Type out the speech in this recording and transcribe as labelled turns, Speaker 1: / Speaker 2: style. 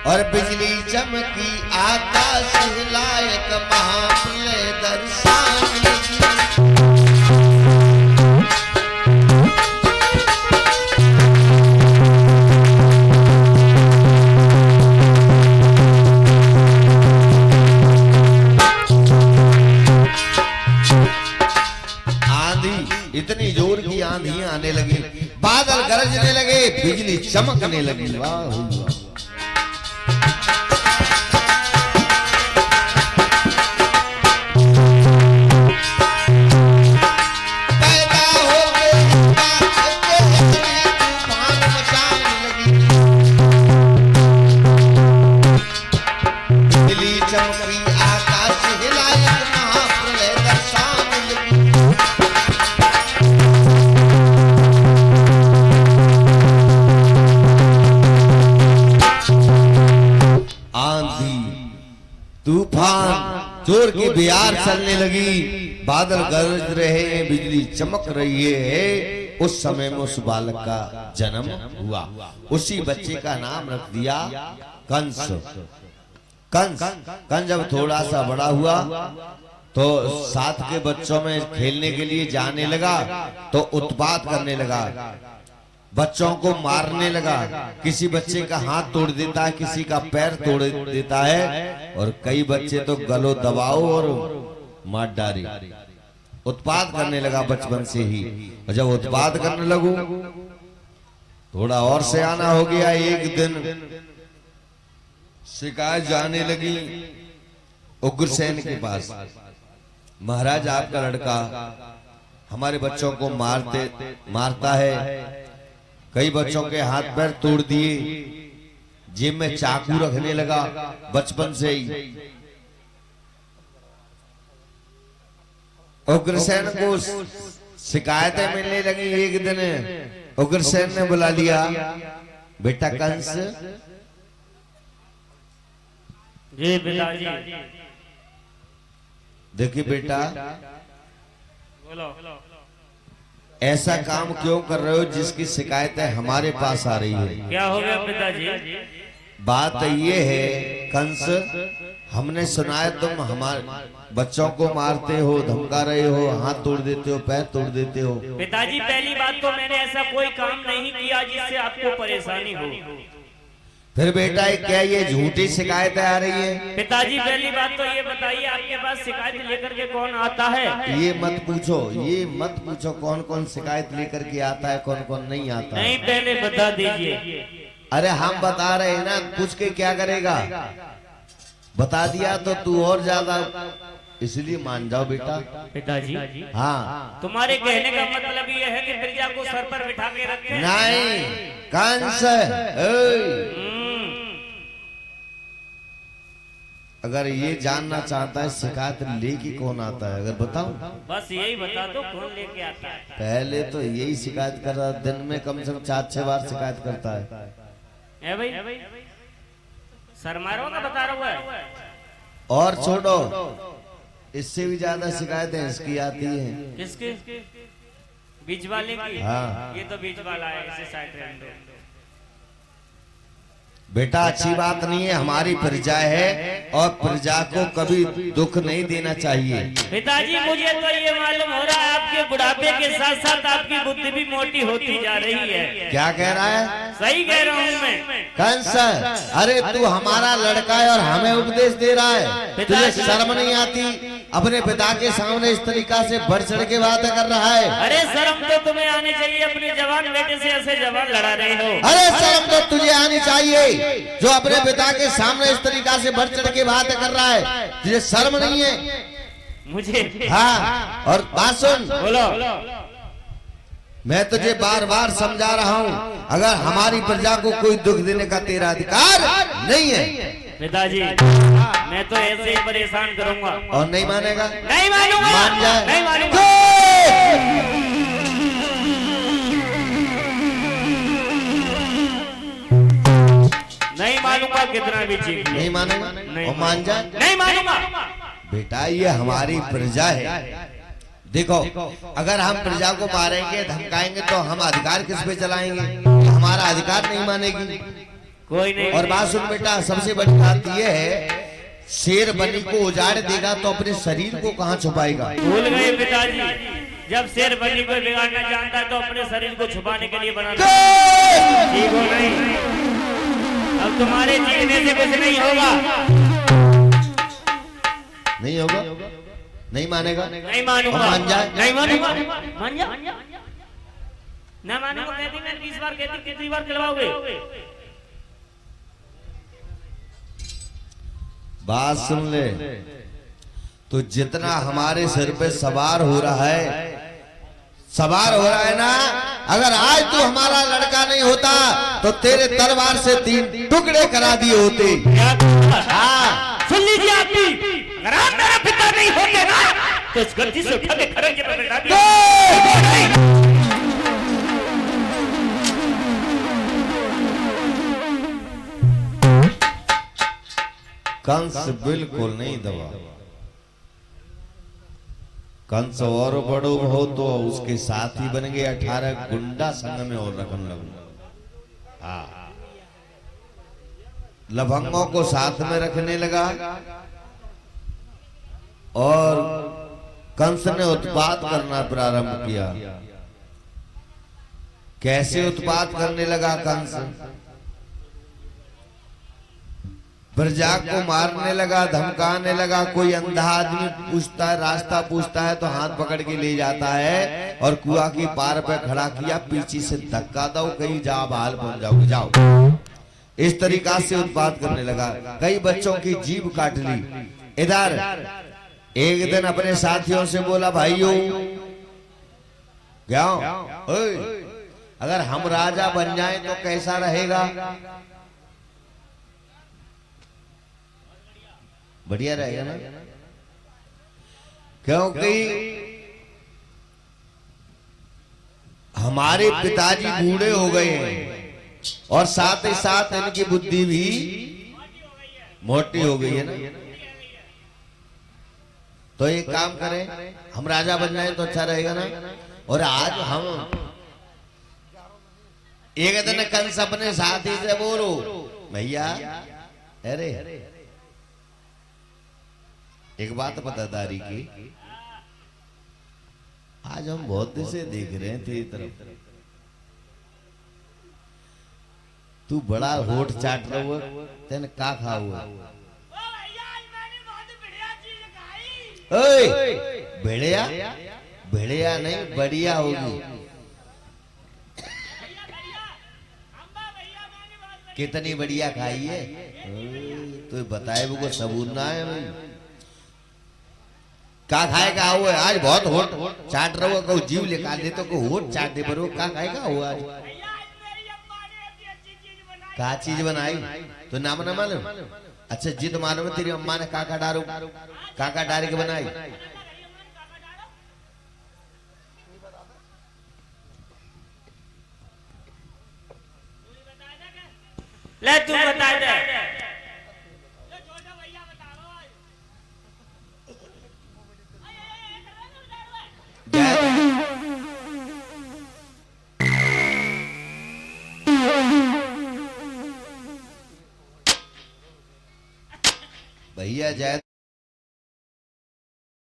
Speaker 1: और बिजली चमकी आकाश हिलायक महाप्रलय दर्शन लगी। इतनी जोर की आंधी आने लगी, बादल गरजने लगे, बिजली चमकने लगी। वाह जोर की बिहार चलने लगी, बादल गरज रहे हैं, बिजली चमक रही है। उस समय में उस बालक का जन्म हुआ। उसी बच्चे का नाम रख दिया कंस। कंस जब थोड़ा सा बड़ा हुआ तो साथ के बच्चों में खेलने के लिए जाने लगा तो उत्पात करने लगा, बच्चों को मारने लगा। किसी बच्चे का हाथ तोड़ देता है, किसी का पैर तोड़ देता है, और कई बच्चे तो गलो दबाओ और मार डाले। उत्पात करने लगा बचपन से ही। और जब उत्पात करने लगू थोड़ा और से आना हो गया। एक दिन शिकायत जाने लगी उग्रसेन के पास, महाराज आपका लड़का हमारे बच्चों को मारता है, कई बच्चों के हाथ पैर तोड़ दिए, जेब में चाकू रखने लगा बचपन से ही। उग्रसेन को शिकायतें मिलने लगी। एक दिन उग्रसेन ने बुला लिया, बेटा कंस।
Speaker 2: जी पिताजी।
Speaker 1: देखिए बेटा,
Speaker 2: बोलो।
Speaker 1: ऐसा काम क्यों कर रहे हो जिसकी शिकायतें हमारे पास आ रही है?
Speaker 2: क्या हो गया पिताजी?
Speaker 1: बात ये है कंस, हमने सुना है तुम हमारे बच्चों को मारते हो, धमका रहे हो, हाथ तोड़ देते हो, पैर तोड़ देते हो।
Speaker 2: पिताजी पहली बात तो मैंने ऐसा कोई काम नहीं किया जिससे आपको परेशानी हो।
Speaker 1: फिर बेटा क्या ये झूठी शिकायतें आ रही है?
Speaker 2: पिताजी पहली बात तो ये बताइए, आपके पास शिकायत लेकर के कौन आता है?
Speaker 1: ये मत पूछो कौन कौन शिकायत लेकर के आता है, कौन कौन नहीं आता।
Speaker 2: नहीं, पहले बता दीजिए।
Speaker 1: अरे हम बता रहे हैं ना, पूछ के क्या करेगा? बता दिया तो तू और ज्यादा, इसलिए मान जाओ बेटा।
Speaker 2: पिताजी
Speaker 1: हाँ,
Speaker 2: तुम्हारे कहने का मतलब ये है कि प्रजा को सर पर बिठा के रखे?
Speaker 1: नहीं कंस, अगर ये जानना चाहता है शिकायत लेके कौन आता है, अगर बताऊं?
Speaker 2: बस यही बता दो, कौन लेके आता है?
Speaker 1: पहले तो यही शिकायत कर रहा, दिन में कम से कम 4-6 बार शिकायत करता है।
Speaker 2: भाई सरमारों का बता रहा है।
Speaker 1: और छोड़ो, इससे भी ज्यादा शिकायतें इसकी आती हैं।
Speaker 2: किसके? बीच वाले की?
Speaker 1: हाँ।
Speaker 2: ये तो बीच वाला है, इसे साइड रहने दो।
Speaker 1: बेटा अच्छी बात नहीं है, हमारी प्रजा है और प्रजा को कभी दुख नहीं देना चाहिए।
Speaker 2: पिताजी मुझे तो ये मालूम हो रहा है आपके बुढ़ापे के साथ साथ आपकी बुद्धि भी मोटी होती जा रही है।
Speaker 1: क्या कह रहा है?
Speaker 2: सही कह रहा हूँ मैं।
Speaker 1: कंस, अरे तू हमारा लड़का है और हमें उपदेश दे रहा है, तुझे शर्म नहीं आती? अपने पिता के सामने इस तरीका से बढ़ चढ़ के बातें कर रहा है।
Speaker 2: अरे शर्म तो तुम्हें आनी चाहिए, अपने जवान बेटे से ऐसे जवान लड़ा रहे हो।
Speaker 1: अरे शर्म तो तुझे आनी चाहिए जो अपने पिता के सामने इस तरीका से बढ़ चढ़ के बातें कर रहा है, तुझे शर्म नहीं है?
Speaker 2: मुझे?
Speaker 1: हाँ, और बात सुन,
Speaker 2: बोलो।
Speaker 1: मैं तुझे बार बार समझा रहा हूँ, अगर हमारी प्रजा को कोई दुख देने का तेरा अधिकार नहीं है।
Speaker 2: पिताजी मैं तो ऐसे ही परेशान करूंगा।
Speaker 1: और नहीं मानेगा?
Speaker 2: नहीं मानूंगा।
Speaker 1: मान जाए?
Speaker 2: नहीं मानूंगा। नहीं मानूंगा, कितना भी चीज
Speaker 1: नहीं मानेगा? और मान जाए?
Speaker 2: नहीं मानूंगा।
Speaker 1: बेटा ये हमारी प्रजा है, देखो अगर हम प्रजा को मारेंगे धमकाएंगे तो हम अधिकार किस पे चलाएंगे? हमारा अधिकार नहीं मानेगी।
Speaker 2: कोई नहीं।
Speaker 1: और बात सुन बेटा, सबसे बड़ी बात यह है, शेर बनी को उजाड़ देगा तो अपने शरीर को कहाँ छुपाएगा?
Speaker 2: भूल गए पिताजी, जब शेर बनी को बिगाड़ना जानता है तो अपने शरीर को छुपाने के लिए बना। ठीक हो नहीं, अब तुम्हारे जीने से कुछ नहीं होगा।
Speaker 1: नहीं होगा? नहीं मानेगा?
Speaker 2: नहीं मानूंगा।
Speaker 1: मान जाए?
Speaker 2: नहीं मानूंगा। मान जा ना मानूंगा। कहती मैं 20 बार कहती, कितनी बार खिलवाओगे?
Speaker 1: बात सुन ले, तो जितना हमारे सिर पे सवार हो रहा है ना, अगर आज तू हमारा लड़का नहीं होता तो तेरे तलवार से 3 टुकड़े करा दिए होते। हाँ,
Speaker 2: सुन लीजिए आपकी, अगर आप मेरा पिता नहीं होते ना तो इस गलती से उठा के खड़े के बैठा दिया।
Speaker 1: कंस बिल्कुल नहीं दबा। कंस और बड़ो हो तो उसके साथ ही बन गए 18 गुंडा संग में और रखने लगा। हाँ, लफंगों को साथ में रखने लगा और कंस ने उत्पात करना प्रारंभ किया। कैसे उत्पात करने लगा कंस? प्रजा को मारने लगा, धमकाने लगा। कोई अंधा आदमी पूछता है, रास्ता पूछता है तो हाथ पकड़ के ले जाता है और कुआं की पार पे खड़ा किया, पीछे से धक्का दो, कहीं जाओ बाल बन जाओगे, जाओ। इस तरीका से उत्पात करने लगा। कई बच्चों की जीभ काट ली। इधर एक दिन अपने साथियों से बोला, भाइयों क्या अगर हम राजा बन जाएं तो कैसा रहेगा? बढ़िया रहेगा ना, क्योंकि हमारे पिताजी बूढ़े हो गए हैं और साथ ही साथ इनकी बुद्धि भी मोटी हो गई है ना। तो एक काम करें, हम राजा बन जाए तो अच्छा रहेगा ना। और आज हम एक दिन कंस अपने साथी से बोलो, भैया अरे एक बात बतादारी की, आज हम बहुत दिन से देख रहे हैं तेरी तरफ, तू बड़ा होठ चाट रहा हुआ, तेने का खा हुआ? भेड़िया? भेड़िया नहीं, बढ़िया होगी। कितनी बढ़िया खाई है? तो बताए वो सबूत ना है भाई। का खाएगा हुआ आज? बहुत होठ चाट रहा हुआ, जीव निकाल दे तो होठ चाट दे, पर वो का खाएगा हुआ आज? का चीज बनाई तो नाम ना मालूम? अच्छा जिद मालूम है तेरी अम्मा ने काका डार के बनाई?
Speaker 2: ले तू बता दे।
Speaker 1: भैया जय